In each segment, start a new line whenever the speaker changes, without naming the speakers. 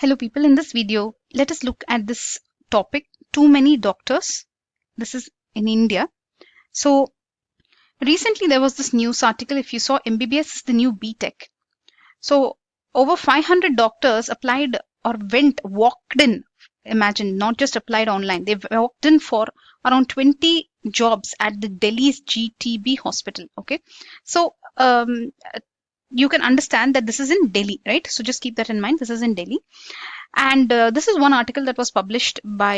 Hello people, in this video, let us look at this topic, too many doctors. This is in India. So recently there was this news article, if you saw, MBBS is the new BTech. So over 500 doctors applied or walked in, imagine, not just applied online. They walked in for around 20 jobs at the Delhi's GTB hospital. Okay. So you can understand that this is in Delhi, right? So just keep that in mind. This is in Delhi. And this is one article that was published by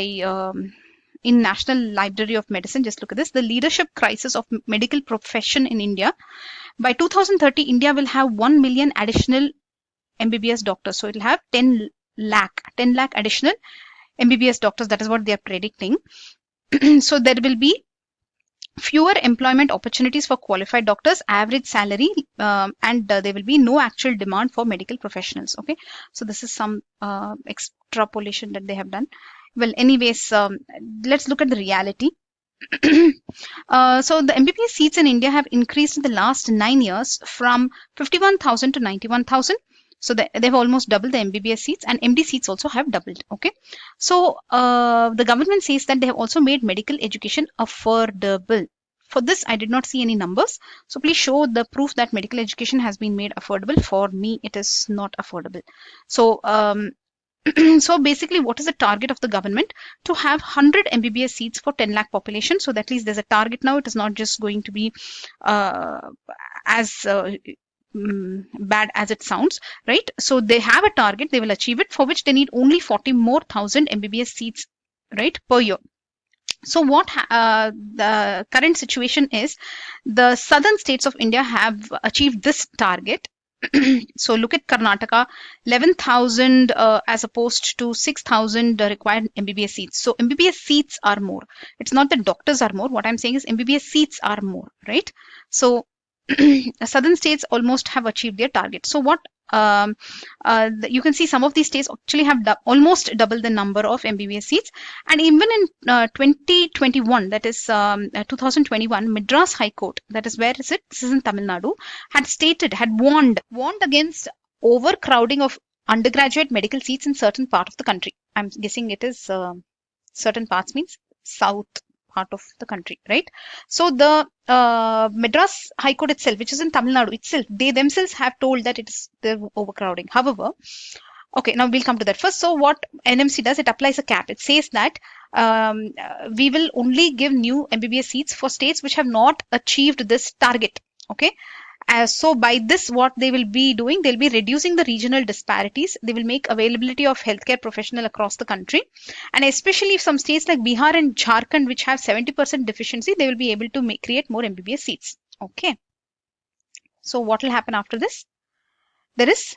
in National Library of Medicine. Just look at this. The leadership crisis of medical profession in India. By 2030, India will have 1 million additional MBBS doctors. So it will have 10 lakh additional MBBS doctors. That is what they are predicting. So there will be fewer employment opportunities for qualified doctors, average salary, and there will be no actual demand for medical professionals. Okay, so this is some extrapolation that they have done. Well, anyways, let's look at the reality. So the MBBS seats in India have increased in the last 9 years from 51,000 to 91,000. So they've almost doubled the MBBS seats, and MD seats also have doubled. Okay, so the government says that they have also made medical education affordable. For this, I did not see any numbers. So please show the proof that medical education has been made affordable. For me, it is not affordable. So so basically, what is the target of the government? To have 100 MBBS seats for 10 lakh population. So at least there's a target now. It is not just going to be as bad as it sounds, right? So they have a target, they will achieve it, for which they need only 40 more thousand MBBS seats, right, per year. So what the current situation is, the southern states of India have achieved this target. So look at Karnataka, 11,000 as opposed to 6,000 required MBBS seats. So MBBS seats are more. It's not that doctors are more. What I'm saying is MBBS seats are more, right? So southern states almost have achieved their target. So what you can see, some of these states actually have almost double the number of MBBS seats. And even in 2021, that is 2021, Madras High Court, that is, where is it? This is in Tamil Nadu, had warned against overcrowding of undergraduate medical seats in certain part of the country. I'm guessing it is certain parts means south part of the country, right? So the Madras High Court itself, which is in Tamil Nadu itself, they themselves have told that they're overcrowding. However, okay, now we'll come to that first. So what NMC does, it applies a cap. It says that we will only give new MBBS seats for states which have not achieved this target. Okay. So by this, what they will be doing, they'll be reducing the regional disparities. They will make availability of healthcare professional across the country. And especially some states like Bihar and Jharkhand, which have 70% deficiency, they will be able to create more MBBS seats. Okay. So what will happen after this? There is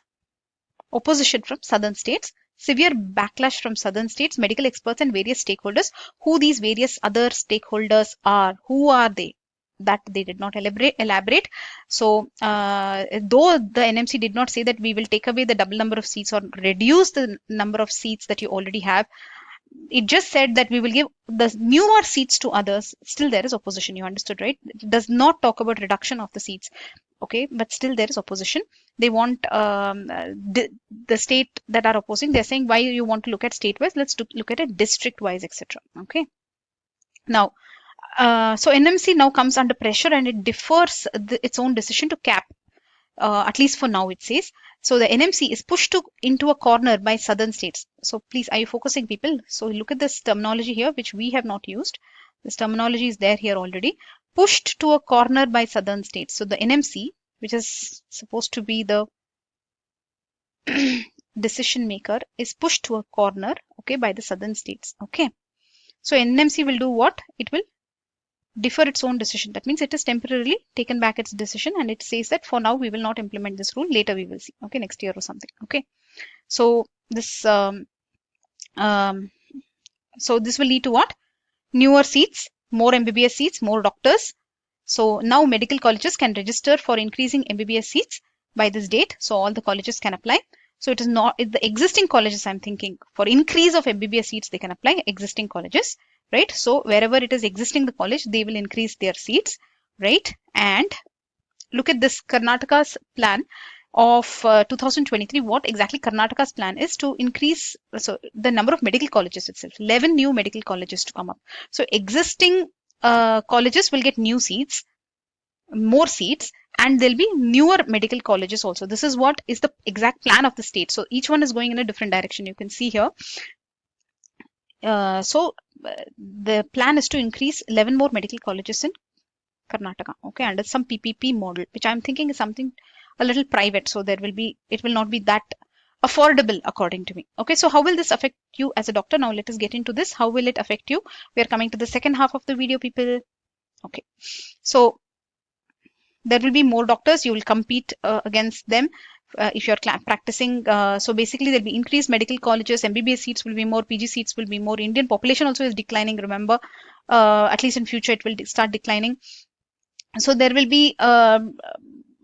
opposition from southern states, severe backlash from southern states, medical experts and various stakeholders. Who these various other stakeholders are? Who are they? That they did not elaborate. So though the NMC did not say that we will take away the double number of seats or reduce the number of seats that you already have, it just said that we will give the newer seats to others. Still there is opposition. You understood, right? It does not talk about reduction of the seats. Okay, but still there is opposition. They want the state that are opposing, they're saying, why you want to look at state-wise? Let's look at it district-wise, etc. Okay. Now, so NMC now comes under pressure and it defers its own decision to cap, at least for now, it says. So the NMC is pushed into a corner by southern states. So please, are you focusing, people? So look at this terminology here, which we have not used. This terminology is there here already. Pushed to a corner by southern states. So the NMC, which is supposed to be the decision maker, is pushed to a corner, okay, by the southern states. Okay. So NMC will do what? It will defer its own decision. That means it is temporarily taken back its decision, and it says that for now we will not implement this rule. Later we will see. Okay, next year or something. Okay, so this so this will lead to what? Newer seats, more MBBS seats, more doctors. So now medical colleges can register for increasing MBBS seats by this date. So all the colleges can apply. So it is not the existing colleges. I'm thinking for increase of MBBS seats, they can apply existing colleges. Right, so wherever it is existing the college, they will increase their seats, right? And look at this Karnataka's plan. of 2023, what exactly Karnataka's plan is to increase so the number of medical colleges itself. 11 new medical colleges to come up. So existing colleges will get new seats, more seats, and there'll be newer medical colleges also. This is what is the exact plan of the state. So each one is going in a different direction. You can see here. The plan is to increase 11 more medical colleges in Karnataka, okay, under some PPP model, which I'm thinking is something a little private, so it will not be that affordable according to me. Okay, so how will this affect you as a doctor? Now let us get into this. How will it affect you? We are coming to the second half of the video, people. Okay, so there will be more doctors. You will compete against them. If you're practicing, so basically there'll be increased medical colleges, MBBS seats will be more, PG seats will be more. Indian population also is declining, remember, at least in future it will start declining. So there will be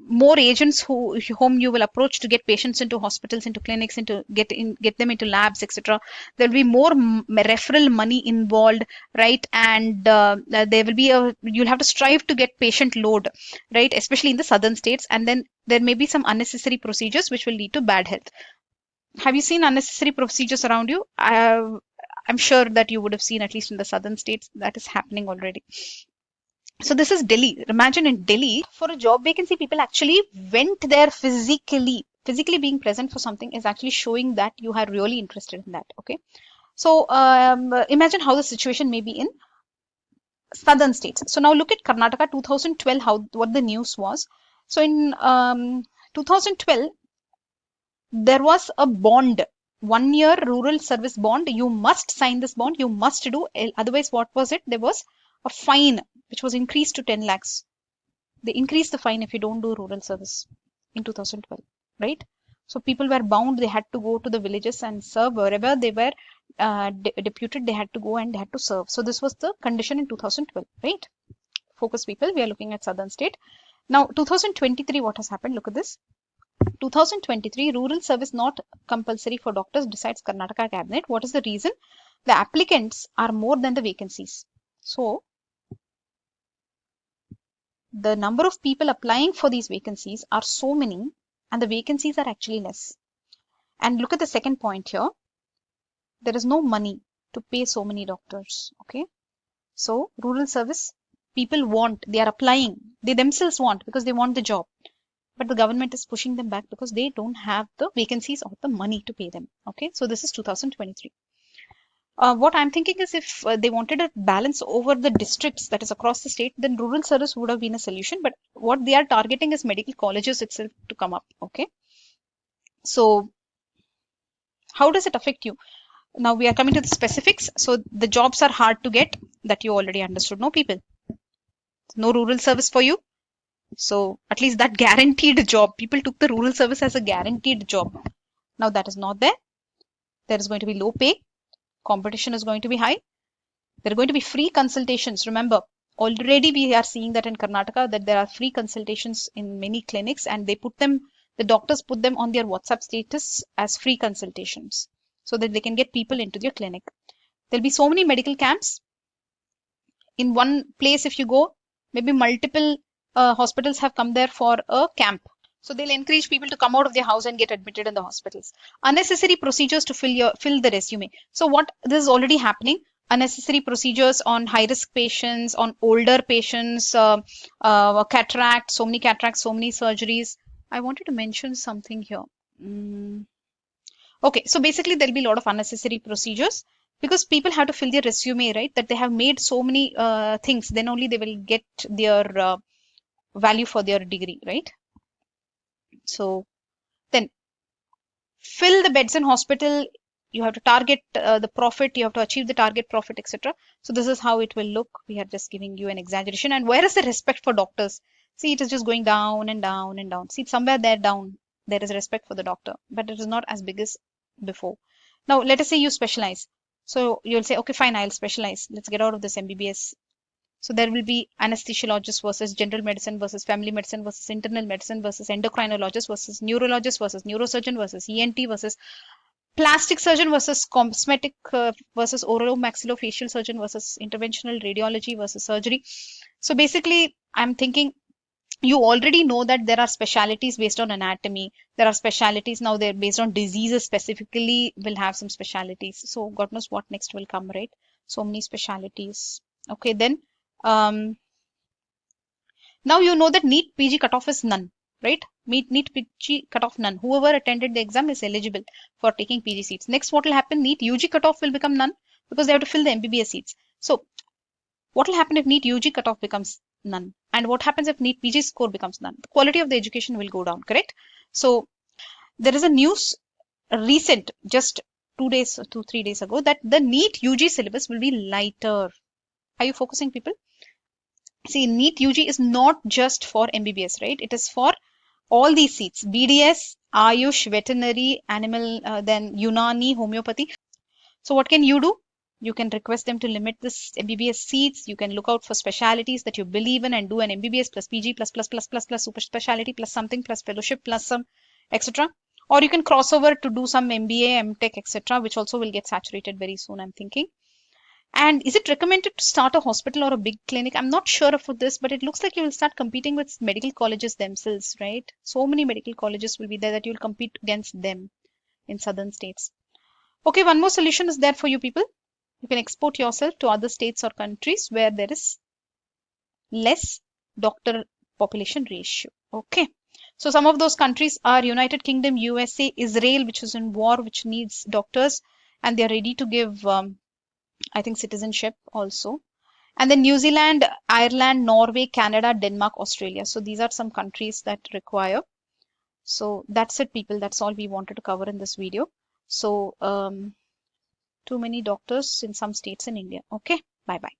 more agents whom you will approach to get patients into hospitals, into clinics, get them into labs, etc. There will be more referral money involved, right? And there will be you'll have to strive to get patient load, right? Especially in the southern states, and then there may be some unnecessary procedures which will lead to bad health. Have you seen unnecessary procedures around you? I'm sure that you would have seen, at least in the southern states, that is happening already. So this is Delhi. Imagine in Delhi, for a job vacancy, people actually went there physically. Physically being present for something is actually showing that you are really interested in that. Okay. So imagine how the situation may be in southern states. So now look at Karnataka 2012, what the news was. So in 2012, there was a bond, 1 year rural service bond. You must sign this bond. You must do. Otherwise, what was it? There was a fine which was increased to 10 lakhs. They increased the fine if you don't do rural service in 2012, right? So people were bound. They had to go to the villages and serve wherever they were deputed. They had to go and they had to serve. So this was the condition in 2012, right? Focus people. We are looking at southern state. Now 2023, what has happened? Look at this. 2023, rural service not compulsory for doctors decides Karnataka cabinet. What is the reason? The applicants are more than the vacancies. So the number of people applying for these vacancies are so many, and the vacancies are actually less. And look at the second point here. There is no money to pay so many doctors. Okay. So rural service people want, they are applying, they themselves want because they want the job. But the government is pushing them back because they don't have the vacancies or the money to pay them. Okay. So this is 2023. What I'm thinking is if they wanted a balance over the districts that is across the state, then rural service would have been a solution. But what they are targeting is medical colleges itself to come up. Okay. So how does it affect you? Now we are coming to the specifics. So the jobs are hard to get, that you already understood. No, people. No rural service for you. So at least that guaranteed job. People took the rural service as a guaranteed job. Now that is not there. There is going to be low pay. Competition is going to be high. There are going to be free consultations. Remember, already we are seeing that in Karnataka that there are free consultations in many clinics, and the doctors put them on their WhatsApp status as free consultations so that they can get people into their clinic. There'll be so many medical camps. In one place, if you go, maybe multiple hospitals have come there for a camp. So they'll encourage people to come out of their house and get admitted in the hospitals. Unnecessary procedures to fill the resume. So this is already happening. Unnecessary procedures on high-risk patients, on older patients, cataract, so many cataracts, so many surgeries. I wanted to mention something here. Okay, so basically there'll be a lot of unnecessary procedures because people have to fill their resume, right? That they have made so many things, then only they will get their value for their degree, right? So then fill the beds in hospital. You have to target the profit. You have to achieve the target profit, etc. So this is how it will look. We are just giving you an exaggeration. And where is the respect for doctors? See, it is just going down and down and down. See, somewhere there down, there is respect for the doctor, but it is not as big as before. Now, let us say you specialize. So you'll say, okay, fine, I'll specialize. Let's get out of this MBBS. So there will be anesthesiologist versus general medicine versus family medicine versus internal medicine versus endocrinologist versus neurologist versus neurosurgeon versus ENT versus plastic surgeon versus cosmetic versus oromaxillofacial surgeon versus interventional radiology versus surgery. So basically, I'm thinking You already know that there are specialities based on anatomy. There are specialities now, they're based on diseases specifically, will have some specialities. So God knows what next will come, right? So many specialities. Okay, then um, now you know that NEET PG cutoff is none, right? NEET PG cutoff none. Whoever attended the exam is eligible for taking PG seats. Next, what will happen? NEET UG cutoff will become none because they have to fill the MBBS seats. So what will happen if NEET UG cutoff becomes none? And what happens if NEET PG score becomes none? The quality of the education will go down, correct? So there is a news recent, just 2 days, 3 days ago, that the NEET UG syllabus will be lighter. Are you focusing, people? See, NEET UG is not just for MBBS, right? It is for all these seats: BDS, Ayush, veterinary, animal, then Unani, homeopathy. So what can you do? You can request them to limit this MBBS seats. You can look out for specialities that you believe in and do an MBBS plus PG plus super specialty plus something plus fellowship plus some etc. Or you can cross over to do some MBA, MTech, etc., which also will get saturated very soon, I'm thinking. And is it recommended to start a hospital or a big clinic? I'm not sure of this, but it looks like you will start competing with medical colleges themselves, right? So many medical colleges will be there that you'll compete against them in southern states. Okay, one more solution is there for you people. You can export yourself to other states or countries where there is less doctor population ratio. Okay. So some of those countries are United Kingdom, USA, Israel, which is in war, which needs doctors, and they're ready to give, I think, citizenship also. And then New Zealand, Ireland, Norway, Canada, Denmark, Australia. So these are some countries that require. So that's it, people. That's all we wanted to cover in this video. So too many doctors in some states in India. Okay. Bye bye.